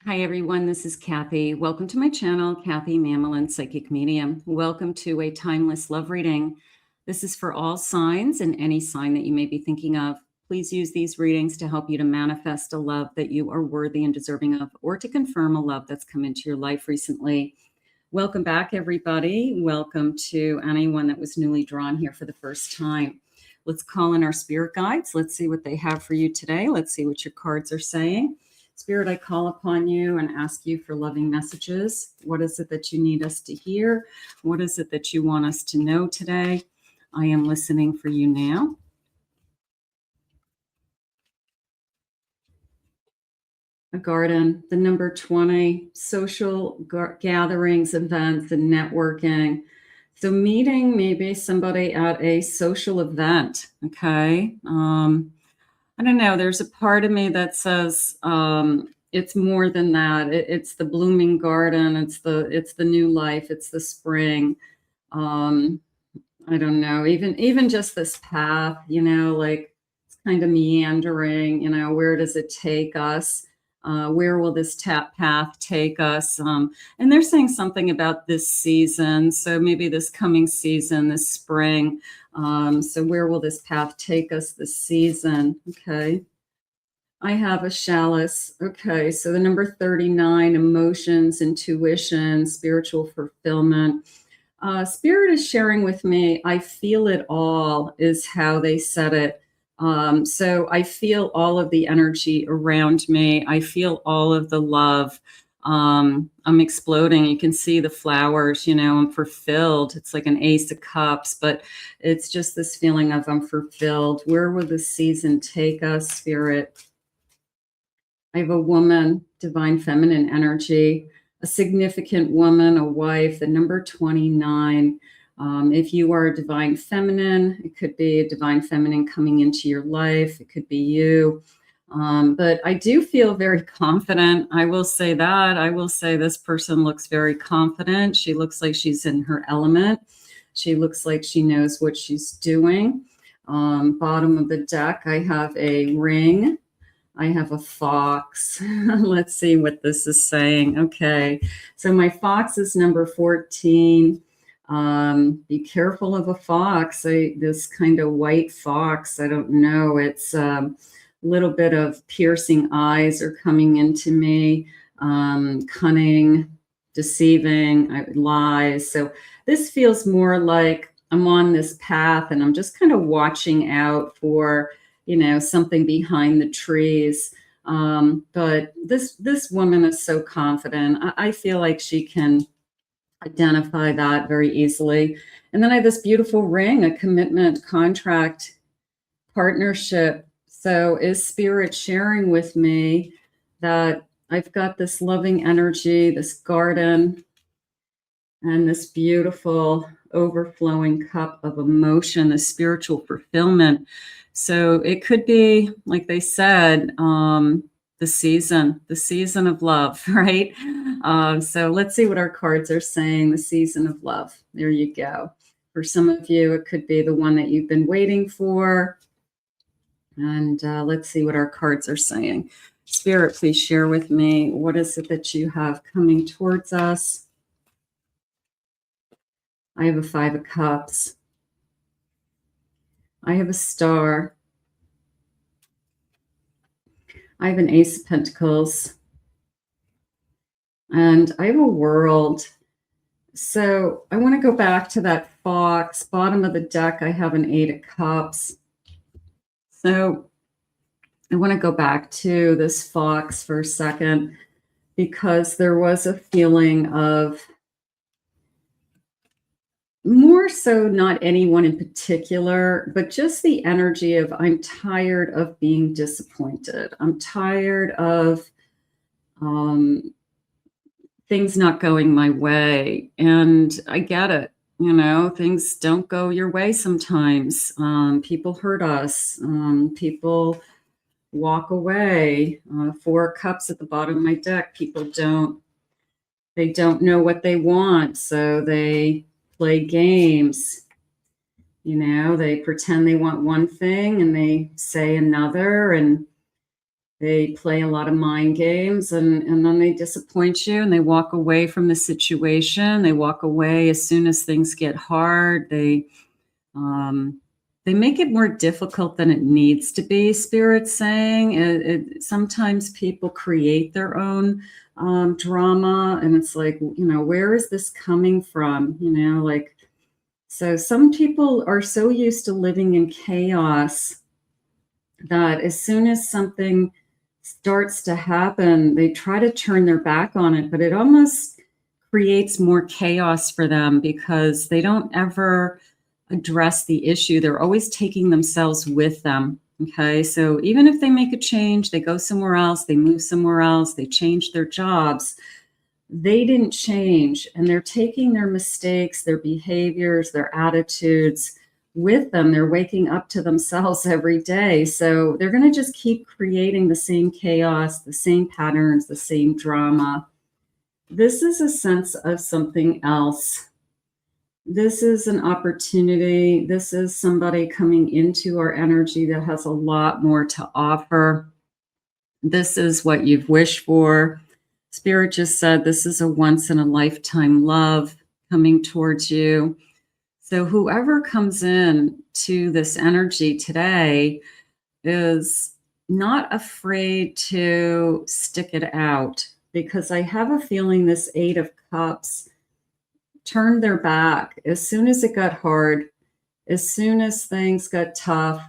Hi, everyone. This is Kathy. Welcome to my channel, Kathy Mamolen, Psychic Medium. Welcome to a timeless love reading. This is for all signs and any sign that you may be thinking of. Please use these readings to help you to manifest a love that you are worthy and deserving of, or to confirm a love that's come into your life recently. Welcome back, everybody. Welcome to anyone that was newly drawn here for the first time. Let's call in our spirit guides. Let's see what they have for you today. Let's see what your cards are saying. Spirit, I call upon you and ask you for loving messages. What is it that you need us to hear? What is it that you want us to know today? I am listening for you now. A garden, the number 20, social gatherings, events, and networking. So meeting maybe somebody at a social event, okay? I don't know. There's a part of me that says it's more than that. It's the blooming garden. It's the new life. It's the spring. I don't know. Even just this path, like it's kind of meandering. Where does it take us? Where will this path take us? And they're saying something about this season. So maybe this coming season, this spring. So where will this path take us this season? Okay. I have a chalice. Okay. So the number 39, emotions, intuition, spiritual fulfillment. Spirit is sharing with me, I feel it all, is how they said it. So I feel all of the energy around me. I feel all of the love. I'm exploding. You can see the flowers, I'm fulfilled. It's like an Ace of Cups, but it's just this feeling of I'm fulfilled. Where will the season take us, Spirit? I have a woman, divine feminine energy, a significant woman, a wife, the number 29. If you are a divine feminine, it could be a divine feminine coming into your life. It could be you. But I do feel very confident. I will say that. I will say this person looks very confident. She looks like she's in her element. She looks like she knows what she's doing. Bottom of the deck, I have a ring. I have a fox. Let's see what this is saying. Okay. So my fox is number 14. Be careful of a fox. This kind of white fox, I don't know. It's a little bit of piercing eyes are coming into me. Cunning, deceiving, lies. So this feels more like I'm on this path and I'm just kind of watching out for something behind the trees. But this woman is so confident. I feel like she can identify that very easily. And then I have this beautiful ring, a commitment, contract, partnership. So is Spirit sharing with me that I've got this loving energy, this garden, and this beautiful overflowing cup of emotion, the spiritual fulfillment. So it could be, like they said, the season of love, right? So let's see what our cards are saying, the season of love. There you go. For some of you, it could be the one that you've been waiting for. And let's see what our cards are saying. Spirit, please share with me, what is it that you have coming towards us? I have a 5 of Cups. I have a star. I have an Ace of Pentacles. And I have a world. So I want to go back to that fox. Bottom of the deck, I have an 8 of Cups. So I want to go back to this fox for a second, because there was a feeling of, more so not anyone in particular, but just the energy of I'm tired of being disappointed. I'm tired of things not going my way. And I get it. Things don't go your way sometimes. People hurt us. People walk away. 4 cups at the bottom of my deck. People don't know what they want. So they play games. They pretend they want one thing and they say another. And They play a lot of mind games, and then they disappoint you and they walk away from the situation. They walk away as soon as things get hard. Um, they make it more difficult than it needs to be, Spirit's saying. Sometimes people create their own drama, and it's like, where is this coming from? Like, so some people are so used to living in chaos that as soon as something starts to happen, they try to turn their back on it, but it almost creates more chaos for them because they don't ever address the issue. They're always taking themselves with them. Okay. So even if they make a change, they go somewhere else, they move somewhere else, they change their jobs, they didn't change. And they're taking their mistakes, their behaviors, their attitudes with them. They're waking up to themselves every day. So they're going to just keep creating the same chaos, the same patterns, the same drama. This is a sense of something else. This is an opportunity. This is somebody coming into our energy that has a lot more to offer. This is what you've wished for. Spirit just said this is a once in a lifetime love coming towards you. So whoever comes in to this energy today is not afraid to stick it out, because I have a feeling this Eight of Cups turned their back as soon as it got hard, as soon as things got tough.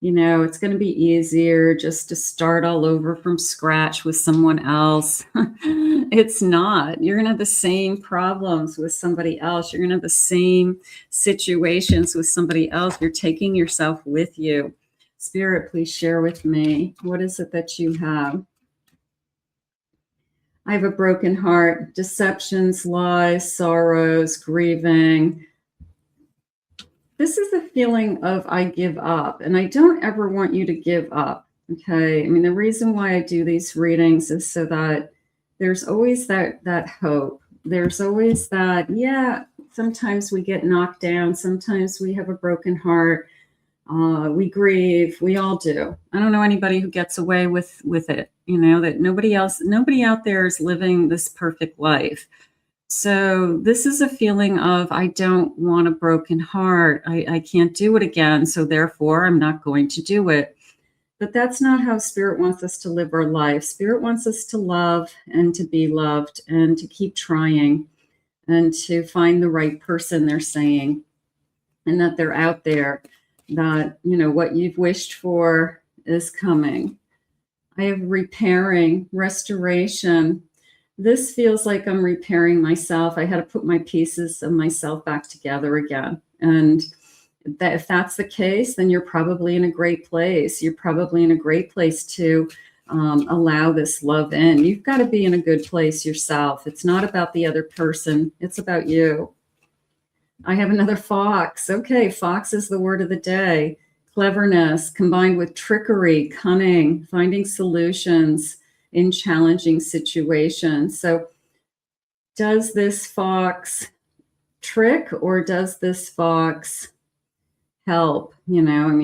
It's going to be easier just to start all over from scratch with someone else. It's not. You're going to have the same problems with somebody else. You're going to have the same situations with somebody else. You're taking yourself with you. Spirit, please share with me. What is it that you have? I have a broken heart, deceptions, lies, sorrows, grieving. This is the feeling of I give up, and I don't ever want you to give up. Okay. I mean, the reason why I do these readings is so that there's always that hope. There's always that, yeah, sometimes we get knocked down. Sometimes we have a broken heart. We grieve. We all do. I don't know anybody who gets away with it, that nobody out there is living this perfect life. So this is a feeling of, I don't want a broken heart. I can't do it again. So therefore, I'm not going to do it. But that's not how Spirit wants us to live our life. Spirit wants us to love and to be loved and to keep trying and to find the right person, they're saying, and that they're out there, that, what you've wished for is coming. I have repairing, restoration. This feels like I'm repairing myself. I had to put my pieces of myself back together again. And if that's the case, then you're probably in a great place. You're probably in a great place to allow this love in. You've got to be in a good place yourself. It's not about the other person. It's about you. I have another fox. Okay, fox is the word of the day. Cleverness combined with trickery, cunning, finding solutions in challenging situations. So does this fox trick or does this fox help?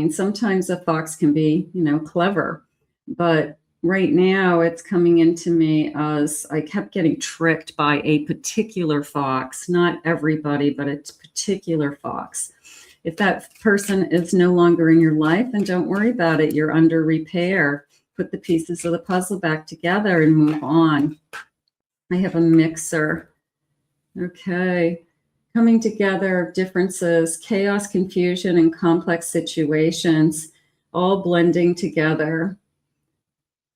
Sometimes a fox can be, clever, but right now it's coming into me as I kept getting tricked by a particular fox, not everybody, but a particular fox. If that person is no longer in your life, then don't worry about it. You're under repair. Put the pieces of the puzzle back together and move on. I have a mixer. Okay. Coming together of differences, chaos, confusion, and complex situations, all blending together.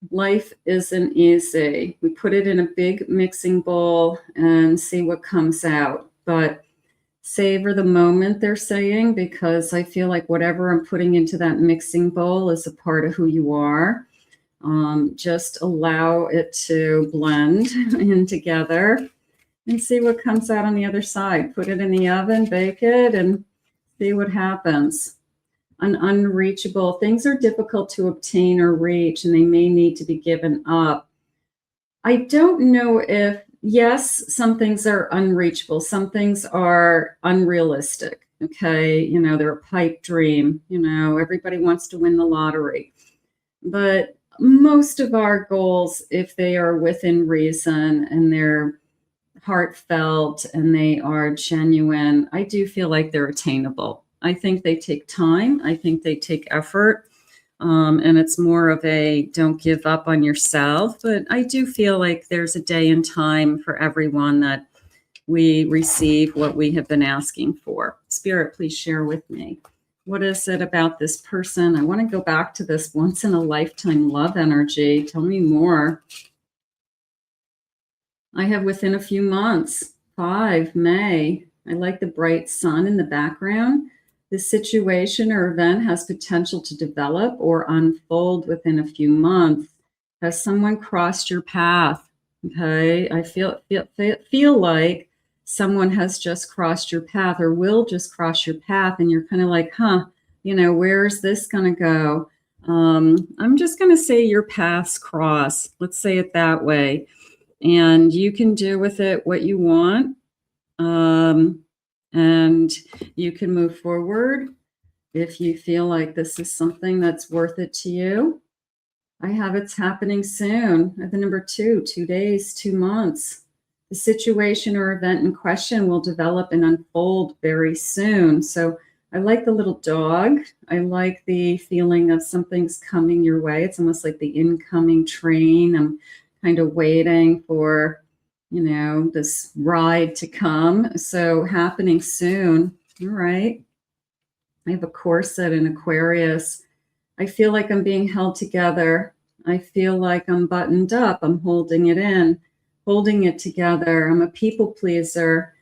Life isn't easy. We put it in a big mixing bowl and see what comes out. But savor the moment, they're saying, because I feel like whatever I'm putting into that mixing bowl is a part of who you are. Just allow it to blend in together and see what comes out on the other side. Put it in the oven, bake it, and see what happens. An unreachable, things are difficult to obtain or reach, and they may need to be given up. I don't know if, yes, some things are unreachable. Some things are unrealistic. Okay. They're a pipe dream. Everybody wants to win the lottery. But most of our goals, if they are within reason and they're heartfelt and they are genuine, I do feel like they're attainable. I think they take time. I think they take effort. And it's more of a don't give up on yourself. But I do feel like there's a day and time for everyone that we receive what we have been asking for. Spirit, please share with me. What is it about this person? I want to go back to this once in a lifetime love energy. Tell me more. I have within a few months, 5 May. I like the bright sun in the background. The situation or event has potential to develop or unfold within a few months. Has someone crossed your path? Okay, I feel like someone has just crossed your path or will just cross your path, and you're kind of like, where is this going to go? I'm just going to say your paths cross. Let's say it that way. And you can do with it what you want. And you can move forward if you feel like this is something that's worth it to you. I have it's happening soon. The number 2 days, 2 months. The situation or event in question will develop and unfold very soon. So I like the little dog. I like the feeling of something's coming your way. It's almost like the incoming train. I'm kind of waiting for, this ride to come. So happening soon. All right. I have a corset in Aquarius. I feel like I'm being held together. I feel like I'm buttoned up. I'm holding it in, holding it together. I'm a people pleaser.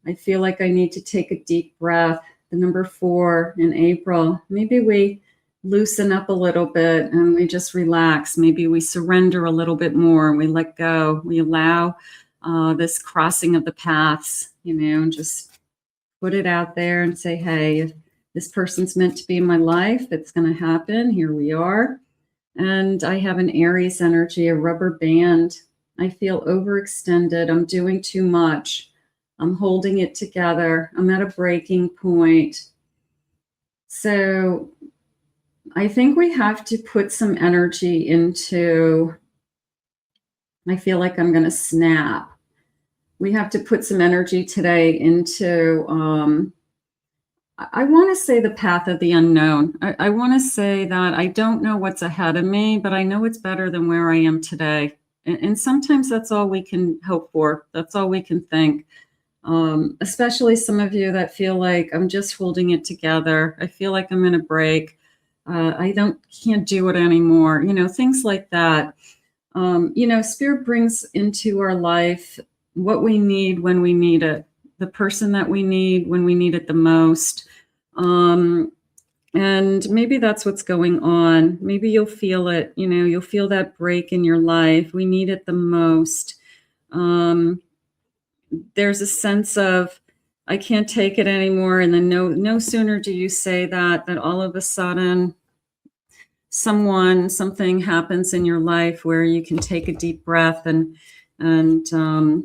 I feel like I need to take a deep breath. The number 4 in April. Maybe we loosen up a little bit and we just relax. Maybe we surrender a little bit more. We let go. We allow this crossing of the paths, and just put it out there and say, hey, if this person's meant to be in my life, it's going to happen. Here we are. And I have an Aries energy, a rubber band. I feel overextended. I'm doing too much. I'm holding it together. I'm at a breaking point. So I think we have to put some energy into, I feel like I'm going to snap. We have to put some energy today into, I want to say the path of the unknown. I want to say that I don't know what's ahead of me, but I know it's better than where I am today. And sometimes that's all we can hope for. That's all we can think. Especially some of you that feel like I'm just holding it together. I feel like I'm in a break. I can't do it anymore. Things like that. Spirit brings into our life what we need when we need it, the person that we need when we need it the most. And maybe that's what's going on. Maybe you'll feel it, you'll feel that break in your life. We need it the most. There's a sense of, I can't take it anymore. And then no sooner do you say that all of a sudden something happens in your life where you can take a deep breath and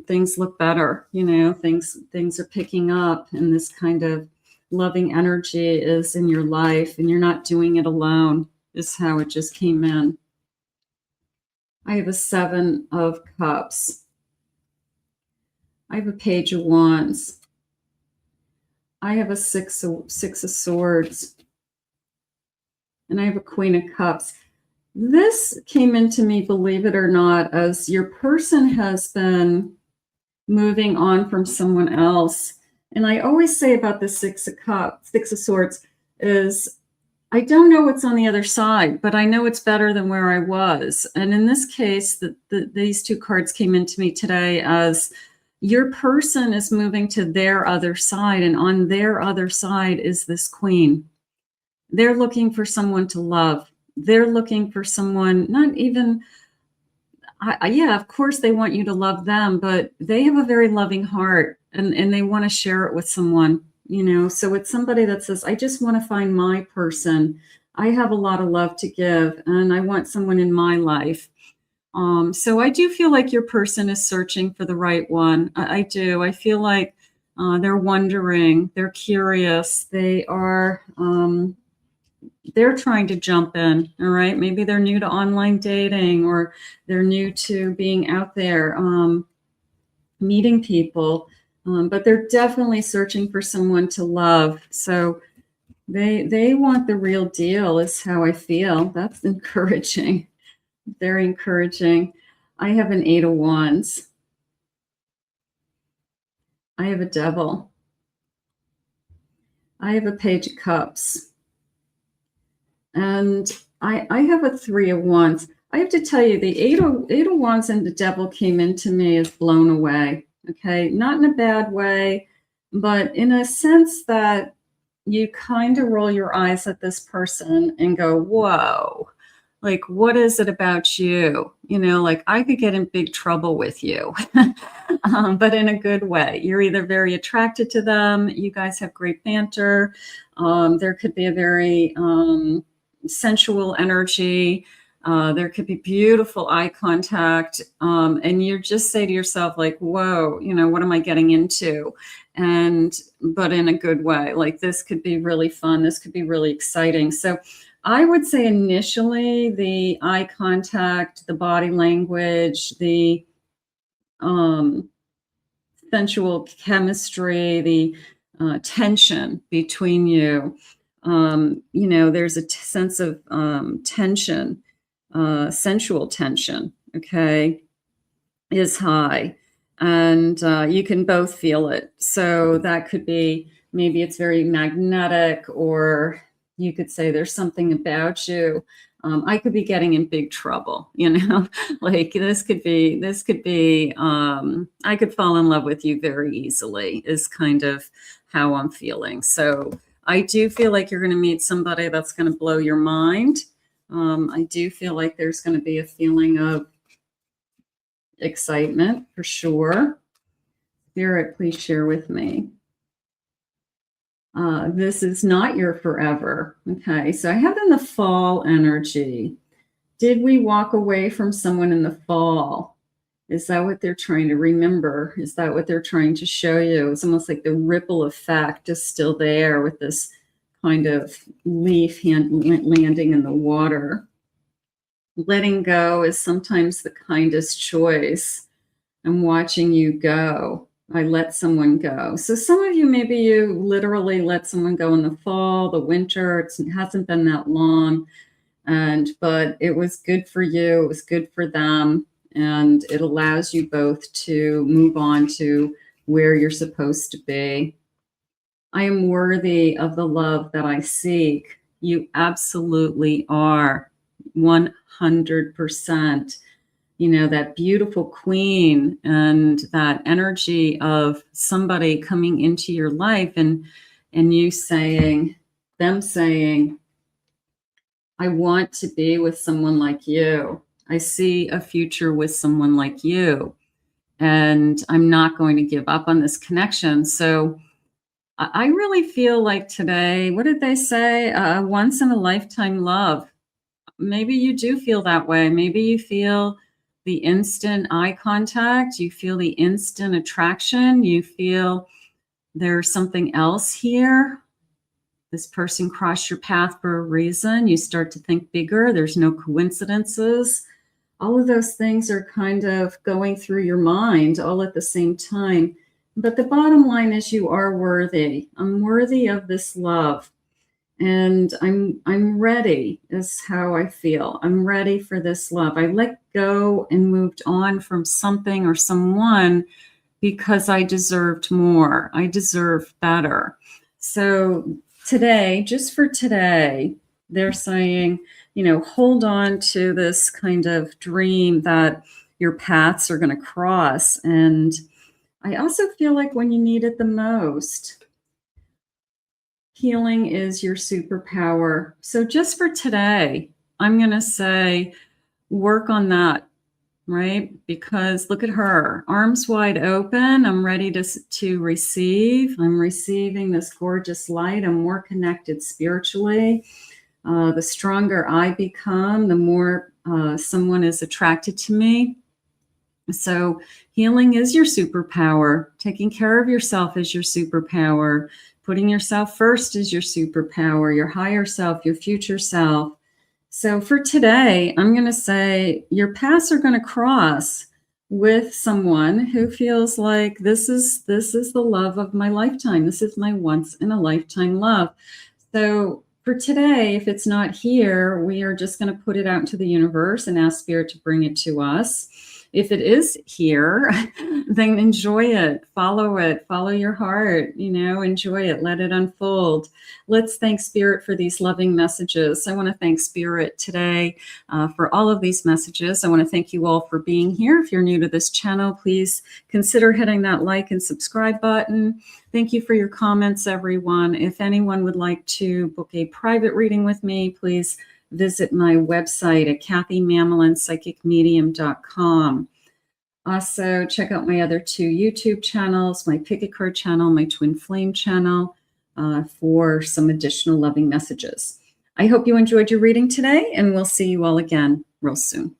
things look better. Things are picking up, and this kind of loving energy is in your life, and you're not doing it alone, is how it just came in. I have a 7 of Cups. I have a Page of Wands. I have a 6 of Swords. And I have a Queen of Cups. This came into me, believe it or not, as your person has been moving on from someone else. And I always say about the 6 of Swords is, I don't know what's on the other side, but I know it's better than where I was. And in this case, these 2 cards came into me today as your person is moving to their other side. And on their other side is this Queen. They're looking for someone to love. They're looking for someone, not even, of course they want you to love them, but they have a very loving heart and they want to share it with someone, So it's somebody that says, I just want to find my person. I have a lot of love to give and I want someone in my life. So I do feel like your person is searching for the right one. I do. I feel like they're wondering, they're curious, they are they're trying to jump in, all right? Maybe they're new to online dating, or they're new to being out there, meeting people, but they're definitely searching for someone to love. So they want the real deal, is how I feel. That's encouraging, very encouraging. I have an 8 of Wands. I have a Devil. I have a Page of Cups. And I have a 3 of Wands. I have to tell you, the eight of Wands and the Devil came into me as blown away. Okay, not in a bad way, but in a sense that you kind of roll your eyes at this person and go, whoa, like, what is it about you? You know, like, I could get in big trouble with you, but in a good way. You're either very attracted to them, you guys have great banter, there could be a very sensual energy. There could be beautiful eye contact. And you just say to yourself, like, whoa, you know, what am I getting into? But in a good way. Like, this could be really fun. This could be really exciting. So I would say initially the eye contact, the body language, the sensual chemistry, the tension between you. You know, there's a sense of tension, sensual tension, okay, is high. And you can both feel it. So that could be, maybe it's very magnetic, or you could say there's something about you. I could be getting in big trouble, you know, like this could be, I could fall in love with you very easily, is kind of how I'm feeling. So I do feel like you're going to meet somebody that's going to blow your mind. I do feel like there's going to be a feeling of excitement for sure. Spirit, please share with me. This is not your forever. Okay, so I have in the fall energy. Did we walk away from someone in the fall? Is that what they're trying to remember? Is that what they're trying to show you? It's almost like the ripple effect is still there with this kind of leaf landing in the water. Letting go is sometimes the kindest choice. I'm watching you go. I let someone go. So some of you, maybe you literally let someone go in the fall, the winter. It hasn't been that long, but it was good for you. It was good for them. And it allows you both to move on to where you're supposed to be. I am worthy of the love that I seek. You absolutely are. 100%. You know, that beautiful queen and that energy of somebody coming into your life and you saying, them saying, I want to be with someone like you. I see a future with someone like you, and I'm not going to give up on this connection. So I really feel like today, what did they say? Once in a lifetime love. Maybe you do feel that way. Maybe you feel the instant eye contact. You feel the instant attraction. You feel there's something else here. This person crossed your path for a reason. You start to think bigger. There's no coincidences. All of those things are kind of going through your mind all at the same time. But the bottom line is you are worthy. I'm worthy of this love. And I'm ready, is how I feel. I'm ready for this love. I let go and moved on from something or someone because I deserved more. I deserve better. So today, just for today, they're saying, you know, hold on to this kind of dream that your paths are going to cross. And I also feel like when you need it the most, healing is your superpower. So just for today, I'm going to say, work on that, right? Because look at her, arms wide open. I'm ready to receive. I'm receiving this gorgeous light. I'm more connected spiritually. The stronger I become, the more someone is attracted to me. So healing is your superpower. Taking care of yourself is your superpower. Putting yourself first is your superpower, your higher self, your future self. So for today, I'm going to say your paths are going to cross with someone who feels like this is the love of my lifetime. This is my once in a lifetime love. So for today, if it's not here, we are just going to put it out into the universe and ask Spirit to bring it to us. If it is here, then enjoy it, follow your heart, enjoy it, let it unfold. Let's thank Spirit for these loving messages. I want to thank Spirit today for all of these messages. I want to thank you all for being here. If you're new to this channel, please consider hitting that like and subscribe button. Thank you for your comments, everyone. If anyone would like to book a private reading with me, please visit my website at kathymammolenpsychicmedium.com. Also, check out my other 2 YouTube channels, my Pick a Card channel, my Twin Flame channel, for some additional loving messages. I hope you enjoyed your reading today, and we'll see you all again real soon.